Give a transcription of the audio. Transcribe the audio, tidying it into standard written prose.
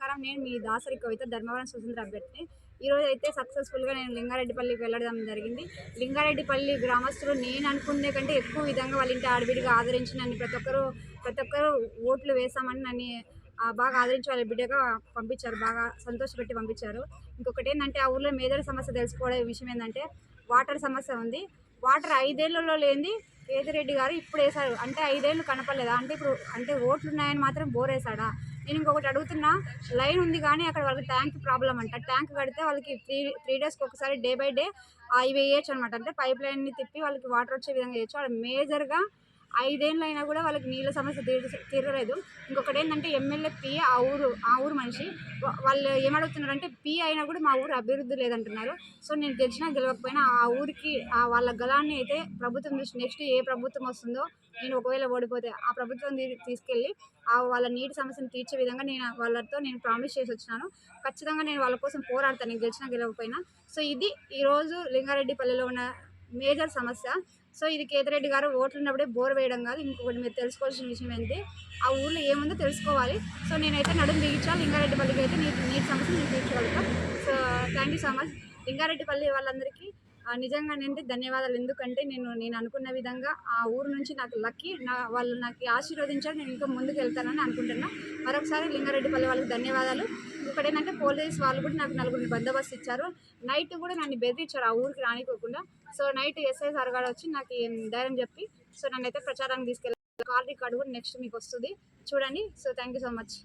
నమస్కారం. నేను మీ దాసరి కవిత, ధర్మవరం స్వతంత్ర అభ్యర్థిని. ఈరోజు అయితే సక్సెస్ఫుల్గా నేను లింగారెడ్డిపల్లికి వెళ్ళడం జరిగింది. లింగారెడ్డిపల్లి గ్రామస్తులు నేను అనుకునే కంటే ఎక్కువ విధంగా వాళ్ళ ఇంటి ఆడబిడ్డగా ఆదరించి నన్ను ప్రతి ఒక్కరు ఓట్లు వేసామని నన్ను బాగా ఆదరించి వాళ్ళ బిడ్డగా పంపించారు. బాగా సంతోషపెట్టి పంపించారు. ఇంకొకటి ఏంటంటే ఆ ఊళ్ళో మేజర్ సమస్య తెలుసుకోవడం విషయం ఏంటంటే వాటర్ సమస్య ఉంది. వాటర్ 5 ఏళ్లలో లేనిది కేతిరెడ్డి గారు ఇప్పుడు వేశారు. అంటే 5 ఏళ్ళు కనపడలేదా? అంటే ఓట్లు ఉన్నాయని మాత్రం బోర్ వేశాడా? నేను ఇంకొకటి అడుగుతున్నా, లైన్ ఉంది కానీ అక్కడ వాళ్ళకి ట్యాంక్ ప్రాబ్లం అంట. ట్యాంక్ కడితే వాళ్ళకి త్రీ డేస్కి ఒకసారి డే బై డే ఇవి వేయచ్చు అనమాట. అంటే పైప్ లైన్ని తిప్పి వాళ్ళకి వాటర్ వచ్చే విధంగా వేయచ్చు. అక్కడ మేజర్గా 5 ఏళ్ళు అయినా కూడా వాళ్ళకి నీళ్ళ సమస్య తీరలేదు. ఇంకొకటి ఏంటంటే ఎమ్మెల్యే పి ఆ ఊరు మనిషి వాళ్ళు ఏమడుగుతున్నారంటే పి అయినా కూడా మా ఊరు అభివృద్ధి లేదంటున్నారు. సో నేను గెలిచినా గెలవకపోయినా ఆ ఊరికి వాళ్ళ గలాన్ని అయితే ప్రభుత్వం చూసి నెక్స్ట్ ఏ ప్రభుత్వం వస్తుందో, నేను ఒకవేళ ఓడిపోతే ఆ ప్రభుత్వం తీసుకెళ్ళి వాళ్ళ నీటి సమస్యను తీర్చే విధంగా వాళ్ళతో ప్రామిస్ చేసి వచ్చినాను. ఖచ్చితంగా నేను వాళ్ళ కోసం పోరాడతాను, నేను గెలిచినా గెలవకపోయినా. సో ఇది ఈరోజు లింగారెడ్డిపల్లిలో ఉన్న మేజర్ సమస్య. సో ఇది కేతిరెడ్డి గారు ఓట్లు ఉన్నప్పుడే బోర్ వేయడం కాదు. ఇంకొకటి మీరు తెలుసుకోవాల్సిన విషయం ఏంటి, ఆ ఊళ్ళో ఏముందో తెలుసుకోవాలి. సో నేనైతే నడుము బిగించా, లింగారెడ్డిపల్లికి అయితే నీటి సమస్య నేను తీర్చగలుగుతాను. So thank you so much Lingareddypalli వాళ్ళందరికీ. నిజంగానంటే ధన్యవాదాలు. ఎందుకంటే నేను అనుకున్న విధంగా ఆ ఊరు నుంచి నాకు లక్కీ వాళ్ళు నాకు ఆశీర్వదించారు. నేను ఇంకా ముందుకు వెళ్తానని అనుకుంటున్నా. మరొకసారి లింగారెడ్డిపల్లి వాళ్ళకి ధన్యవాదాలు. ఇంకొకటి ఏంటంటే పోలీస్ వాళ్ళు కూడా నాకు 4 బందోబస్తు ఇచ్చారు. నైట్ కూడా నన్ను బెదిరించారు ఆ ఊరికి రానికోకుండా. సో నైట్ ఎస్ఐ సార్ గారు వచ్చి నాకు ధైర్యం చెప్పి సో నన్నైతే ప్రచారానికి తీసుకెళ్ళారు. కాల్ రికార్డు కూడా నెక్స్ట్ మీకు వస్తుంది చూడండి. So thank you so much.